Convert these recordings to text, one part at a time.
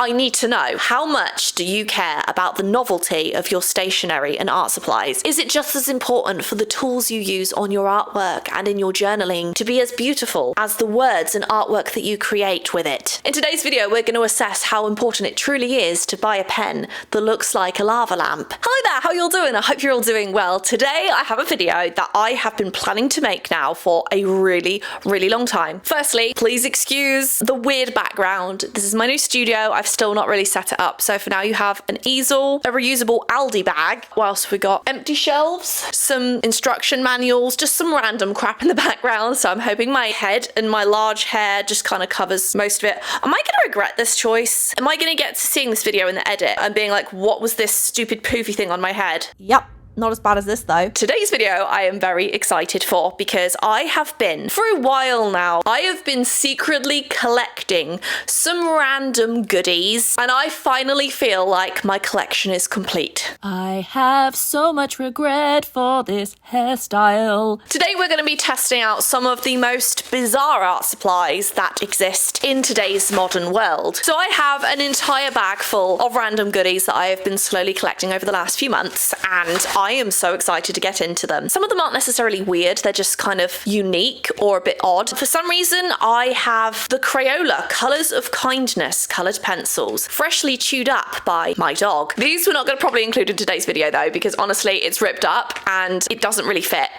I need to know, how much do you care about the novelty of your stationery and art supplies? Is it just as important for the tools you use on your artwork and in your journaling to be as beautiful as the words and artwork that you create with it? In today's video, we're going to assess how important it truly is to buy a pen that looks like a lava lamp. Hi there, how you all doing? I hope you're all doing well. Today, I have a video that I have been planning to make now for a really long time. Firstly, please excuse the weird background. This is my new studio. I've still not really set it up. So for now, you have an easel, a reusable Aldi bag, whilst we got empty shelves, some instruction manuals, just some random crap in the background. So I'm hoping my head and my large hair just kind of covers most of it. Am I gonna regret this choice? Am I gonna get to seeing this video in the edit and being like, what was this stupid poofy thing on my head? Yep. Not as bad as this though. Today's video I am very excited for because I have been, for a while now, I have been secretly collecting some random goodies and I finally feel like my collection is complete. I have so much regret for this hairstyle. Today we're going to be testing out some of the most bizarre art supplies that exist in today's modern world. So I have an entire bag full of random goodies that I have been slowly collecting over the last few months, and I am so excited to get into them. Some of them aren't necessarily weird, they're just kind of unique or a bit odd. For some reason, I have the Crayola Colours of Kindness coloured pencils, freshly chewed up by my dog. These we're not going to probably include in today's video though, because honestly, it's ripped up and it doesn't really fit.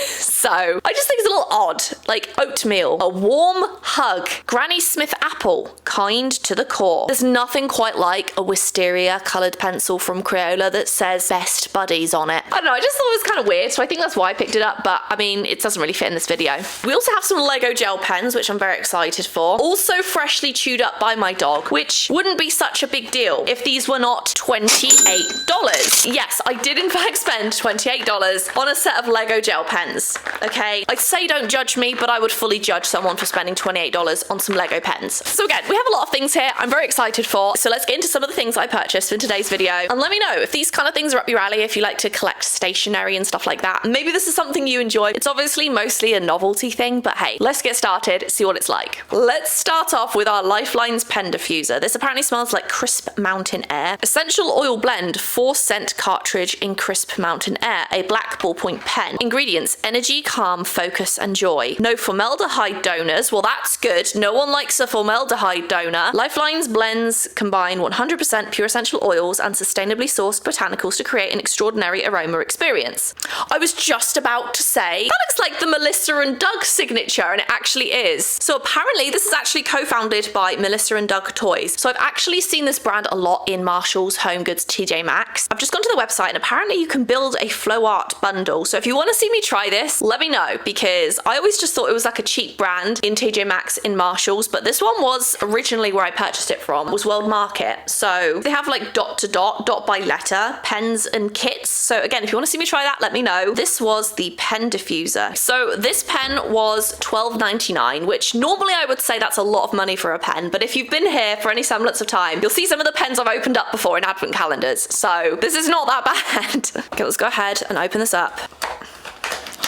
So I just think it's a little odd. Like oatmeal, a warm hug, Granny Smith apple, kind to the core. There's nothing quite like a wisteria coloured pencil from Crayola that says best buddies on it. I don't know, I just thought it was kind of weird, so I think that's why I picked it up, but I mean, it doesn't really fit in this video. We also have some Lego gel pens, which I'm very excited for. Also freshly chewed up by my dog, which wouldn't be such a big deal if these were not $28. Yes, I did in fact spend $28 on a set of Lego gel pens. Okay, I'd say don't judge me, but I would fully judge someone for spending $28 on some Lego pens. So again, we have a lot of things here I'm very excited for, so let's get into some of the things I purchased in today's video, and let me know if these kind of things are up your alley, if you like to collect stationery and stuff like that. Maybe this is something you enjoy. It's obviously mostly a novelty thing, but hey, let's get started, see what it's like. Let's start off with our Lifelines pen diffuser. This apparently smells like crisp mountain air. Essential oil blend, 4-scent cartridge in crisp mountain air, a black ballpoint pen. Ingredients: energy, calm, focus, and joy. No formaldehyde donors. Well, that's good. No one likes a formaldehyde donor. Lifelines blends combine 100% pure essential oils and sustainably sourced botanicals to create an extraordinary aroma experience. I was just about to say, that looks like the Melissa and Doug signature, and it actually is. So apparently this is actually co-founded by Melissa and Doug Toys. So I've actually seen this brand a lot in Marshalls, Home Goods, TJ Maxx. I've just gone to the website and apparently you can build a flow art bundle. So if you want to see me try this, let me know, because I always just thought it was like a cheap brand in TJ Maxx, in Marshalls, but this one was originally where I purchased it from, was World Market. So they have like dot to dot, dot by letter, pens and kits. So again, if you want to see me try that, let me know. This was the pen diffuser. So this pen was $12.99, which normally I would say that's a lot of money for a pen, but if you've been here for any semblance of time, you'll see some of the pens I've opened up before in advent calendars. So this is not that bad. Okay, let's go ahead and open this up.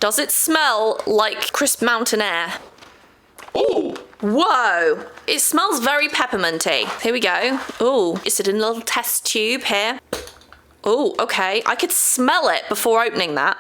Does it smell like crisp mountain air? Ooh. Whoa, it smells very pepperminty. Here we go. Ooh, it's in a little test tube here. Oh, okay. I could smell it before opening that.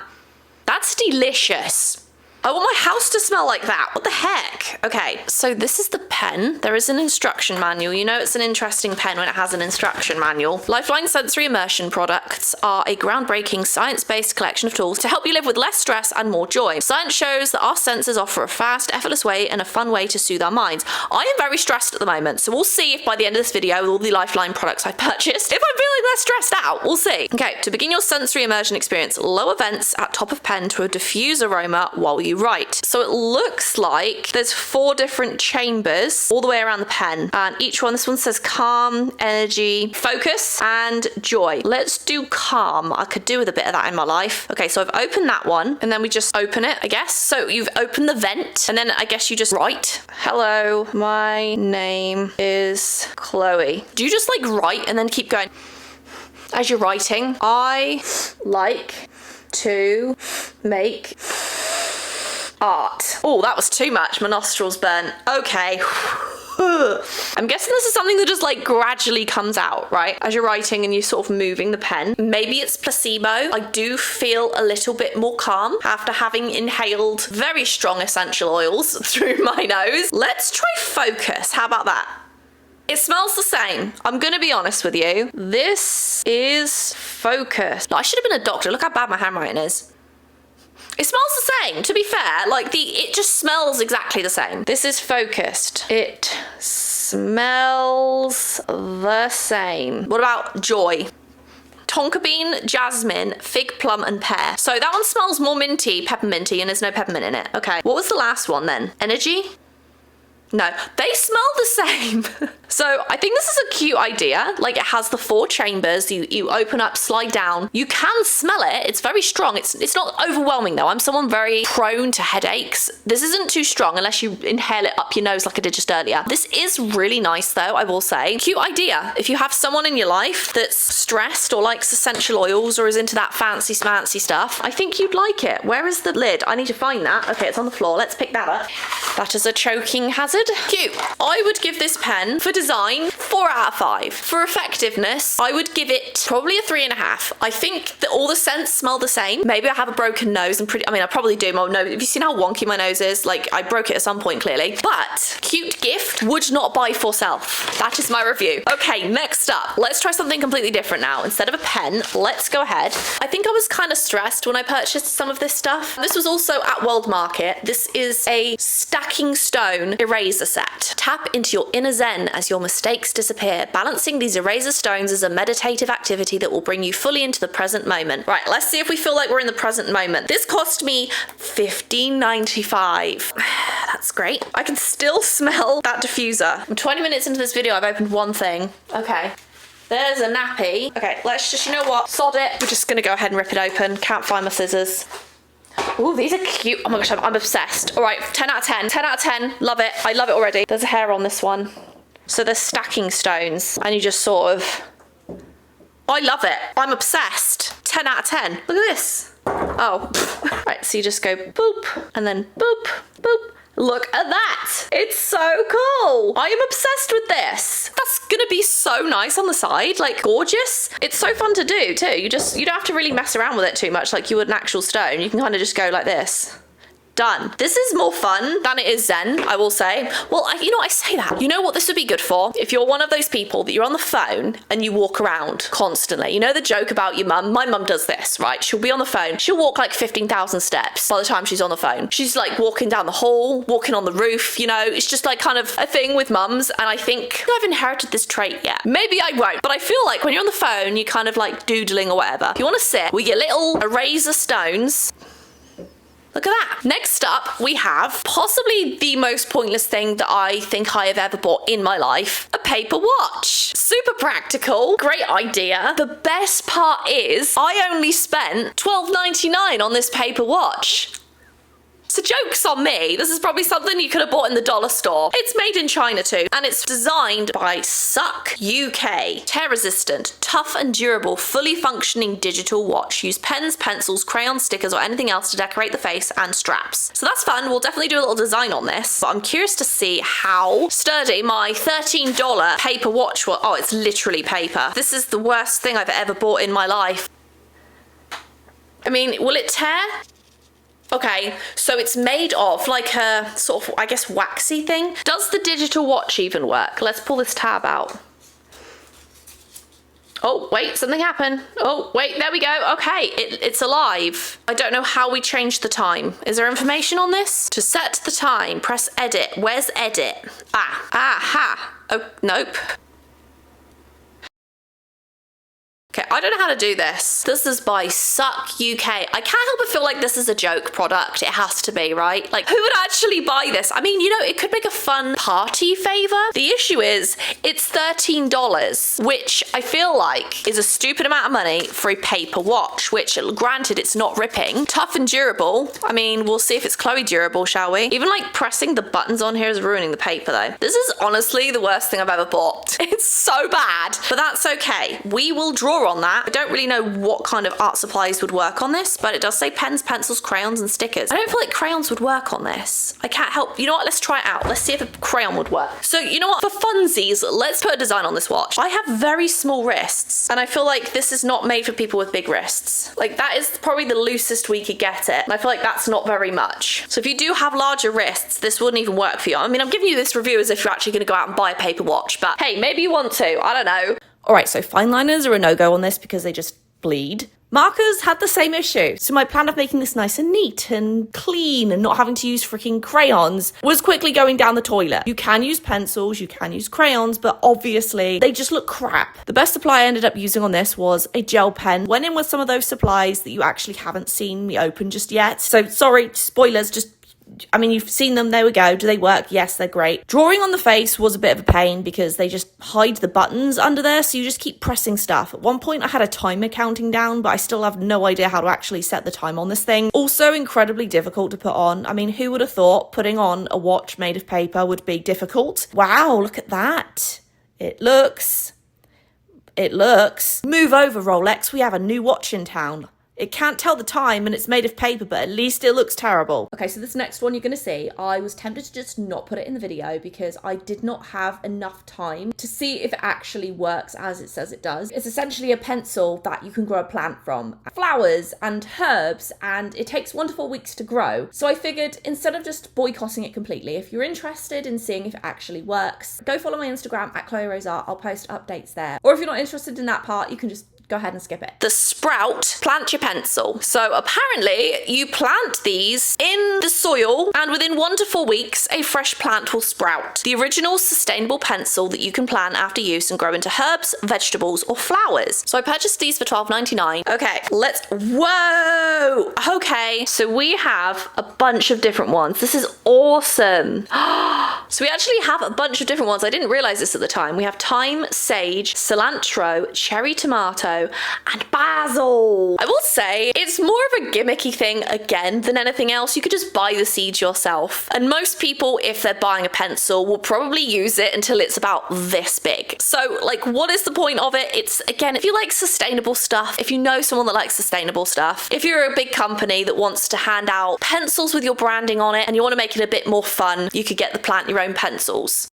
That's delicious. I want my house to smell like that. What the heck? Okay, so this is the pen. There is an instruction manual. You know it's an interesting pen when it has an instruction manual. Lifeline Sensory Immersion products are a groundbreaking science-based collection of tools to help you live with less stress and more joy. Science shows that our senses offer a fast, effortless way and a fun way to soothe our minds. I am very stressed at the moment, so we'll see if by the end of this video, with all the Lifeline products I've purchased, if I'm feeling less stressed out. We'll see. Okay, to begin your sensory immersion experience, lower vents at top of pen to a diffuse aroma while you write. So it looks like there's 4 different chambers all the way around the pen, and each one, this one says calm, energy, focus, and joy. Let's do calm. I could do with a bit of that in my life. Okay, so I've opened that one, and then we just open it, I guess. So you've opened the vent, and then I guess you just write. Hello, my name is Chloe. Do you just like write and then keep going as you're writing? I like to make art. Oh, that was too much. My nostrils burnt. Okay. I'm guessing this is something that just like gradually comes out, right? As you're writing and you're sort of moving the pen. Maybe it's placebo. I do feel a little bit more calm after having inhaled very strong essential oils through my nose. Let's try focus. How about that? It smells the same. I'm gonna be honest with you. This is focus. I should have been a doctor. Look how bad my handwriting is. It smells the same, to be fair. Like it just smells exactly the same. This is focused. It smells the same. What about joy? Tonka bean, jasmine, fig, plum, and pear. So that one smells more minty, pepperminty, and there's no peppermint in it. Okay. What was the last one then? Energy? No, they smell the same. So I think this is a cute idea. Like it has the 4 chambers. You open up, slide down. You can smell it. It's very strong. It's not overwhelming though. I'm someone very prone to headaches. This isn't too strong unless you inhale it up your nose like I did just earlier. This is really nice though, I will say. Cute idea. If you have someone in your life that's stressed or likes essential oils or is into that fancy smancy stuff, I think you'd like it. Where is the lid? I need to find that. Okay, it's on the floor. Let's pick that up. That is a choking hazard. Cute. I would give this pen, for design, 4 out of 5. For effectiveness, I would give it probably a 3.5. I think that all the scents smell the same. Maybe I have a broken nose and I probably do. My nose. Have you seen how wonky my nose is? Like, I broke it at some point, clearly. But, cute gift, would not buy for self. That is my review. Okay, next up, let's try something completely different now. Instead of a pen, let's go ahead. I think I was kind of stressed when I purchased some of this stuff. This was also at World Market. This is a stacking stone eraser set. Tap into your inner zen as your mistakes disappear. Balancing these eraser stones is a meditative activity that will bring you fully into the present moment. Right, let's see if we feel like we're in the present moment. This cost me $15.95. That's great. I can still smell that diffuser. I'm 20 minutes into this video, I've opened one thing. Okay. There's a nappy. Okay, let's just, you know what? Sod it. We're just gonna go ahead and rip it open. Can't find my scissors. Oh, these are cute. Oh my gosh, I'm obsessed. All right, 10 out of 10. 10 out of 10. Love it. I love it already. There's a hair on this one. So there's stacking stones and you just sort of... I love it. I'm obsessed. 10 out of 10. Look at this. Oh. Right, so you just go boop and then boop, boop. Look at that. It's so cool. I am obsessed with this. That's gonna be so nice on the side, like gorgeous. It's so fun to do too. You don't have to really mess around with it too much like you would an actual stone. You can kind of just go like this. Done. This is more fun than it is zen, I will say. Well, I say that. You know what this would be good for? If you're one of those people that you're on the phone and you walk around constantly. You know the joke about your mum? My mum does this, right? She'll be on the phone. She'll walk like 15,000 steps by the time she's on the phone. She's like walking down the hall, walking on the roof, you know? It's just like kind of a thing with mums. And I think I've inherited this trait yet. Maybe I won't. But I feel like when you're on the phone, you're kind of like doodling or whatever. You want to sit with your little eraser stones. Look at that. Next up, we have possibly the most pointless thing that I think I have ever bought in my life, a paper watch. Super practical, great idea. The best part is I only spent $12.99 on this paper watch. So joke's on me. This is probably something you could have bought in the dollar store. It's made in China too, and it's designed by Suck UK. Tear resistant, tough and durable, fully functioning digital watch. Use pens, pencils, crayons, stickers, or anything else to decorate the face and straps. So that's fun. We'll definitely do a little design on this, but I'm curious to see how sturdy my $13 paper watch was. Oh, it's literally paper. This is the worst thing I've ever bought in my life. I mean, will it tear? Okay, so it's made of like a sort of, I guess, waxy thing. Does the digital watch even work? Let's pull this tab out. Oh, wait, something happened. Oh, wait, there we go. Okay, it's alive. I don't know how we change the time. Is there information on this? To set the time, press edit. Where's edit? Aha. Oh, nope. Okay, I don't know how to do this. This is by Suck UK. I can't help but feel like this is a joke product. It has to be, right? Like, who would actually buy this? I mean, you know, it could make a fun party favor. The issue is, it's $13, which I feel like is a stupid amount of money for a paper watch, which, granted, it's not ripping. Tough and durable. I mean, we'll see if it's Chloe durable, shall we? Even, like, pressing the buttons on here is ruining the paper, though. This is honestly the worst thing I've ever bought. It's so bad, but that's okay. We will draw on on that. I don't really know what kind of art supplies would work on this, but it does say pens, pencils, crayons, and stickers. I don't feel like crayons would work on this. I can't help. You know what? Let's try it out. Let's see if a crayon would work. So you know what? For funsies, let's put a design on this watch. I have very small wrists, and I feel like this is not made for people with big wrists. Like, that is probably the loosest we could get it. And I feel like that's not very much. So if you do have larger wrists, this wouldn't even work for you. I mean, I'm giving you this review as if you're actually going to go out and buy a paper watch, but hey, maybe you want to. I don't know. All right, so fine liners are a no-go on this because they just bleed. Markers had the same issue. So my plan of making this nice and neat and clean and not having to use freaking crayons was quickly going down the toilet. You can use pencils, you can use crayons, but obviously they just look crap. The best supply I ended up using on this was a gel pen. Went in with some of those supplies that you actually haven't seen me open just yet. So sorry, spoilers, I mean, you've seen them, there we go. Do they work? Yes, they're great. Drawing on the face was a bit of a pain because they just hide the buttons under there, so you just keep pressing stuff. At one point I had a timer counting down, but I still have no idea how to actually set the time on this thing. Also incredibly difficult to put on. I mean, who would have thought putting on a watch made of paper would be difficult? Wow, look at that. It looks. Move over, Rolex, we have a new watch in town. It can't tell the time and it's made of paper, but at least it looks terrible. Okay, so this next one you're going to see, I was tempted to just not put it in the video because I did not have enough time to see if it actually works as it says it does. It's essentially a pencil that you can grow a plant from. Flowers and herbs, and it takes 1 to 4 weeks to grow. So I figured instead of just boycotting it completely, if you're interested in seeing if it actually works, go follow my Instagram at Chloe Rose Art. I'll post updates there. Or if you're not interested in that part, you can just go ahead and skip it. The sprout, plant your pencil. So apparently you plant these in the soil and within 1 to 4 weeks, a fresh plant will sprout. The original sustainable pencil that you can plant after use and grow into herbs, vegetables, or flowers. So I purchased these for $12.99. Okay, whoa! Okay, so we have a bunch of different ones. This is awesome. So we actually have a bunch of different ones. I didn't realize this at the time. We have thyme, sage, cilantro, cherry tomato, and basil. I will say it's more of a gimmicky thing again than anything else. You could just buy the seeds yourself. And most people, if they're buying a pencil, will probably use it until it's about this big. So like, what is the point of it? It's, again, if you like sustainable stuff, if you know someone that likes sustainable stuff, if you're a big company that wants to hand out pencils with your branding on it and you want to make it a bit more fun, you could get the plant your own pencils.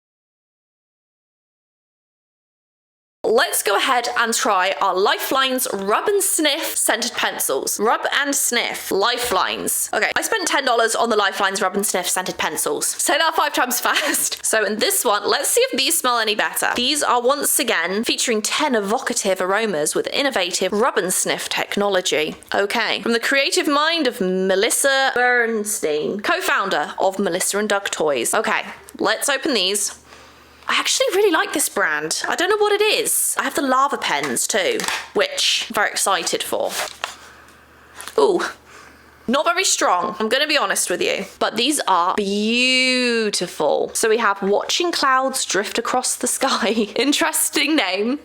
Let's go ahead and try our Lifelines Rub and Sniff scented pencils. Rub and Sniff Lifelines. Okay, I spent $10 on the Lifelines Rub and Sniff scented pencils. Say that 5 times fast. So in this one, let's see if these smell any better. These are once again featuring 10 evocative aromas with innovative rub and sniff technology. Okay, from the creative mind of Melissa Bernstein, co-founder of Melissa and Doug Toys. Okay, let's open these. I actually really like this brand. I don't know what it is. I have the lava pens too, which I'm very excited for. Ooh, not very strong, I'm gonna be honest with you. But these are beautiful. So we have Watching Clouds Drift Across the Sky. Interesting name.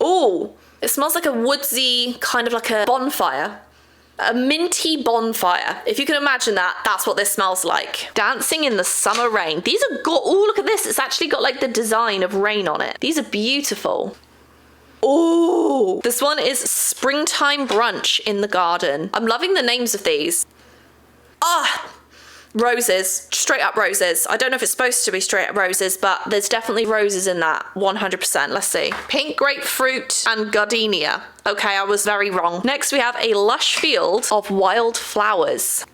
Ooh, it smells like a woodsy, kind of like a bonfire. A minty bonfire. If you can imagine that, that's what this smells like. Dancing in the Summer Rain. These are oh, look at this. It's actually got like the design of rain on it. These are beautiful. Oh, this one is Springtime Brunch in the Garden. I'm loving the names of these. Ah, roses, straight up roses. I don't know if it's supposed to be straight up roses, but there's definitely roses in that, 100%. Let's see. Pink grapefruit and gardenia. Okay, I was very wrong. Next we have a lush field of wild flowers.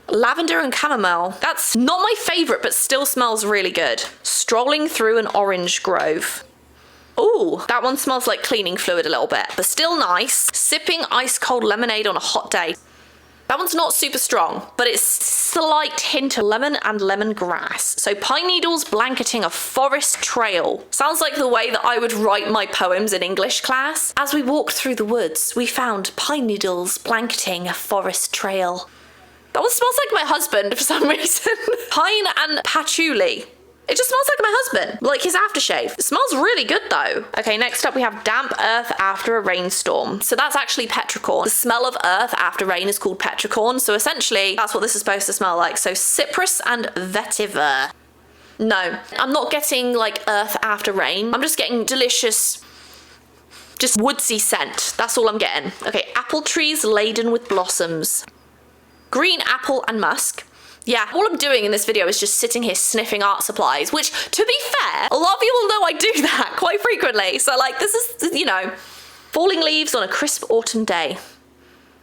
Lavender and chamomile. That's not my favorite, but still smells really good. Strolling through an orange grove. Ooh, that one smells like cleaning fluid a little bit, but still nice. Sipping ice cold lemonade on a hot day. That one's not super strong, but it's slight hint of lemon and lemongrass. So pine needles blanketing a forest trail. Sounds like the way that I would write my poems in English class. As we walked through the woods, we found pine needles blanketing a forest trail. That one smells like my husband for some reason. Pine and patchouli. It just smells like my husband, like his aftershave. It smells really good though. Okay, next up we have damp earth after a rainstorm. So that's actually petrichor. The smell of earth after rain is called petrichor. So essentially that's what this is supposed to smell like. So cypress and vetiver. No, I'm not getting like earth after rain. I'm just getting delicious just woodsy scent. That's all I'm getting. Okay, apple trees laden with blossoms. Green apple and musk. Yeah, all I'm doing in this video is just sitting here sniffing art supplies, which, to be fair, a lot of people know I do that quite frequently. So, like, this is, you know, falling leaves on a crisp autumn day.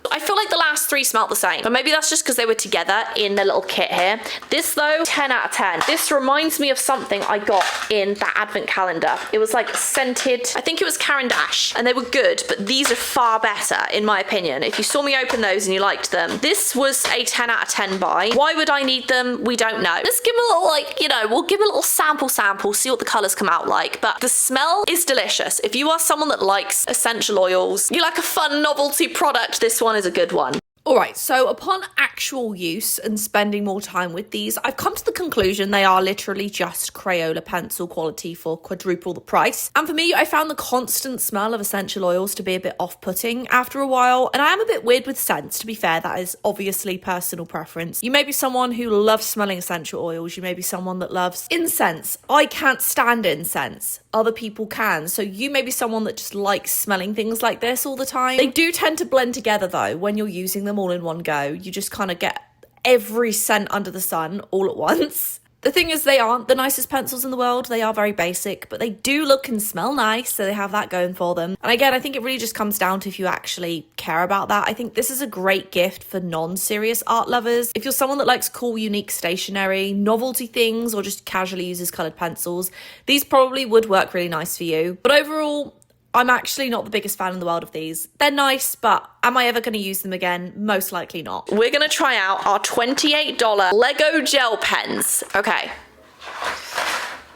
I feel like the last three smelt the same, but maybe that's just because they were together in the little kit here. This though, 10 out of 10. This reminds me of something I got in that advent calendar. It was like scented, I think it was Caran d'Ache, and they were good, but these are far better in my opinion. If you saw me open those and you liked them, this was a 10 out of 10 buy. Why would I need them? We don't know. Let's give them a little, like, you know, we'll give them a little sample, see what the colors come out like, but the smell is delicious. If you are someone that likes essential oils, you like a fun novelty product, this one is a good one. Alright, so upon actual use and spending more time with these, I've come to the conclusion they are literally just Crayola pencil quality for quadruple the price. And for me, I found the constant smell of essential oils to be a bit off-putting after a while, and I am a bit weird with scents, to be fair. That is obviously personal preference. You may be someone who loves smelling essential oils, you may be someone that loves incense. I can't stand incense. Other people can, so you may be someone that just likes smelling things like this all the time. They do tend to blend together though when you're using them all in one go. You just kind of get every scent under the sun all at once. The thing is, they aren't the nicest pencils in the world. They are very basic, but they do look and smell nice, so they have that going for them. And again, I think it really just comes down to if you actually care about that. I think this is a great gift for non-serious art lovers. If you're someone that likes cool, unique stationery, novelty things, or just casually uses coloured pencils, these probably would work really nice for you. But overall, I'm actually not the biggest fan in the world of these. They're nice, but am I ever going to use them again? Most likely not. We're going to try out our $28 Lego gel pens. Okay.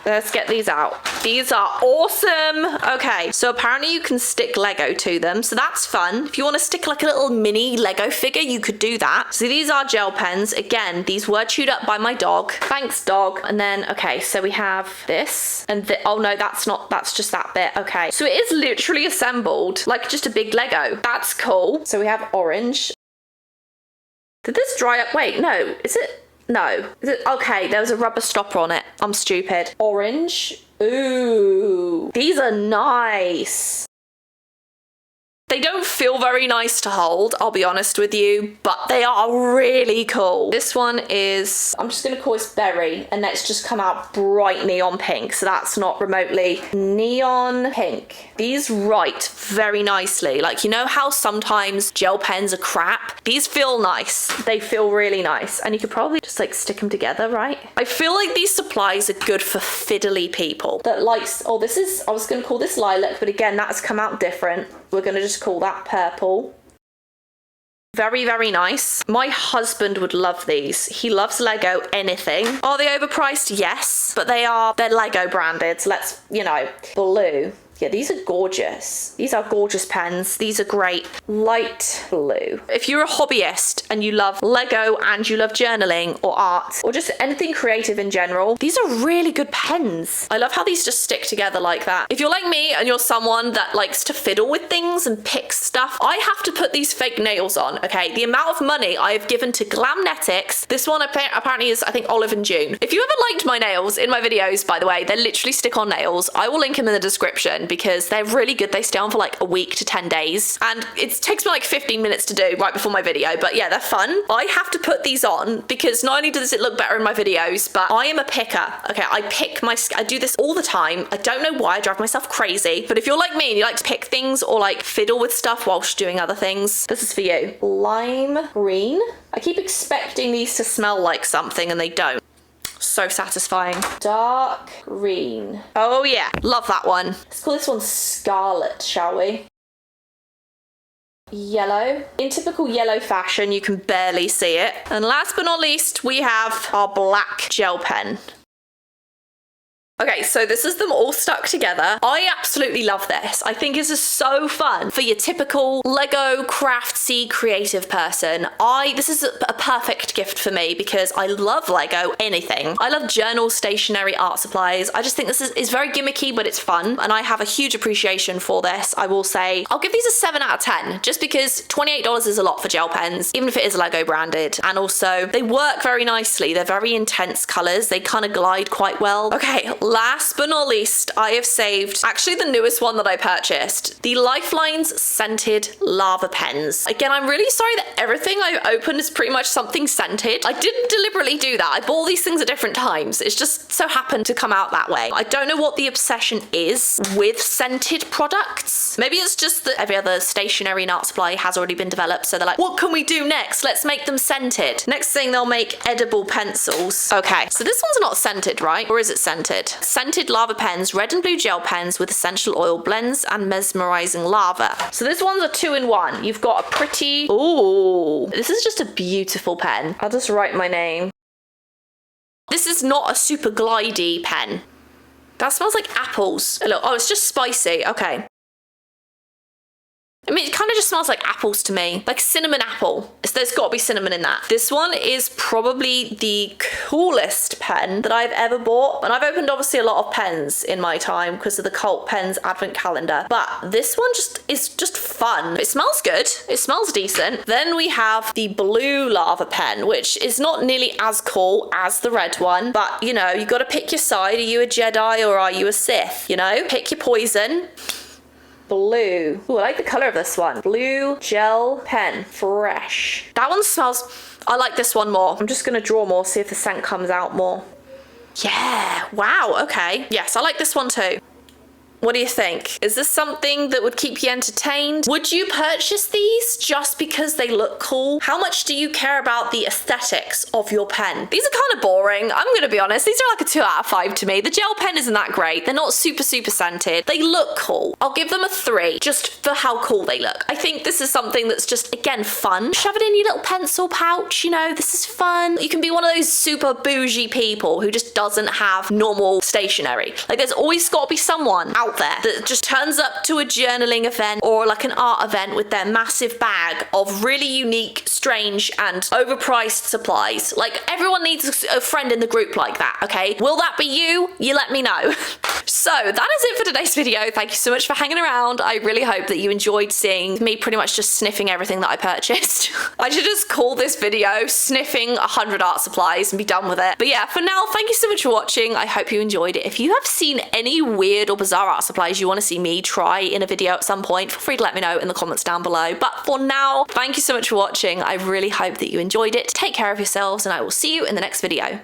Let's get these out. These are awesome. Okay, so apparently you can stick Lego to them, so that's fun. If you want to stick like a little mini Lego figure, you could do that. So these are gel pens. Again, these were chewed up by my dog. Thanks, dog. And then, okay, so we have this and oh no, that's not, that's just that bit. Okay, so it is literally assembled like just a big Lego. That's cool. So we have orange. Did this dry up? Wait, no, is it? No. Is it? Okay, there was a rubber stopper on it. I'm stupid. Orange. Ooh. These are nice. They don't feel very nice to hold, I'll be honest with you, but they are really cool. This one is, I'm just gonna call this berry, and let's just come out bright neon pink, so that's not remotely neon pink. These write very nicely. Like, you know how sometimes gel pens are crap? These feel nice. They feel really nice, and you could probably just like stick them together, right? I feel like these supplies are good for fiddly people that likes, oh, this is, I was gonna call this lilac, but again, that has come out different. We're gonna just call that purple. Very, very nice. My husband would love these. He loves Lego anything. Are they overpriced? Yes, but they're Lego branded. So let's, you know, blue. Yeah, these are gorgeous. These are gorgeous pens. These are great. Light blue. If you're a hobbyist and you love Lego and you love journaling or art or just anything creative in general, these are really good pens. I love how these just stick together like that. If you're like me and you're someone that likes to fiddle with things and pick stuff, I have to put these fake nails on, okay? The amount of money I have given to Glamnetics, this one apparently is, I think, Olive and June. If you ever liked my nails in my videos, by the way, they're literally stick-on nails. I will link them in the description, because they're really good. They stay on for like a week to 10 days, and it takes me like 15 minutes to do right before my video, but yeah, they're fun. I have to put these on because not only does it look better in my videos, but I am a picker. Okay, I do this all the time. I don't know why, I drive myself crazy, but if you're like me and you like to pick things or like fiddle with stuff whilst doing other things, this is for you. Lime green. I keep expecting these to smell like something and they don't. So satisfying. Dark green. Oh yeah, love that one. Let's call this one Scarlet, shall we? Yellow. In typical yellow fashion, you can barely see it. And last but not least, we have our black gel pen. Okay, so this is them all stuck together. I absolutely love this. I think this is so fun for your typical Lego craftsy creative person. This is a perfect gift for me because I love Lego anything. I love journals, stationery, art supplies. I just think this is very gimmicky, but it's fun. And I have a huge appreciation for this. I will say, I'll give these a 7 out of 10 just because $28 is a lot for gel pens, even if it is Lego branded. And also they work very nicely. They're very intense colors. They kind of glide quite well. Okay, last but not least, I have saved actually the newest one that I purchased, the Lifelines scented lava pens. Again, I'm really sorry that everything I've opened is pretty much something scented. I didn't deliberately do that. I bought these things at different times. It's just so happened to come out that way. I don't know what the obsession is with scented products. Maybe it's just that every other stationery and art supply has already been developed, so they're like, what can we do next? Let's make them scented. Next thing, they'll make edible pencils. Okay, so this one's not scented, right? Or is it scented? Scented lava pens, red and blue gel pens with essential oil blends and mesmerizing lava. So this one's a 2-in-1. You've got a pretty... Ooh, this is just a beautiful pen. I'll just write my name. This is not a super glidey pen. That smells like apples. Oh, it's just spicy. Okay. I mean, it kind of just smells like apples to me. Like cinnamon apple. There's got to be cinnamon in that. This one is probably the coolest pen that I've ever bought. And I've opened obviously a lot of pens in my time because of the Cult Pens advent calendar. But this one is just fun. It smells good. It smells decent. Then we have the blue lava pen, which is not nearly as cool as the red one. But, you know, you got to pick your side. Are you a Jedi or are you a Sith? You know, pick your poison. Blue. Ooh, I like the color of this one. Blue gel pen. Fresh. That one smells... I like this one more. I'm just gonna draw more, see if the scent comes out more. Yeah. Wow, okay. Yes, I like this one too. What do you think? Is this something that would keep you entertained? Would you purchase these just because they look cool? How much do you care about the aesthetics of your pen? These are kind of boring. I'm gonna be honest. These are like a 2 out of 5 to me. The gel pen isn't that great. They're not super scented. They look cool. I'll give them a 3 just for how cool they look. I think this is something that's just, again, fun. Shove it in your little pencil pouch, you know, this is fun. You can be one of those super bougie people who just doesn't have normal stationery. Like there's always got to be someone out there that just turns up to a journaling event or like an art event with their massive bag of really unique, strange and overpriced supplies. Like everyone needs a friend in the group like that, okay? Will that be you? You let me know. So that is it for today's video. Thank you so much for hanging around. I really hope that you enjoyed seeing me pretty much just sniffing everything that I purchased. I should just call this video sniffing 100 art supplies and be done with it. But yeah, for now, thank you so much for watching. I hope you enjoyed it. If you have seen any weird or bizarre art supplies you want to see me try in a video at some point, feel free to let me know in the comments down below. But for now, thank you so much for watching. I really hope that you enjoyed it. Take care of yourselves and I will see you in the next video.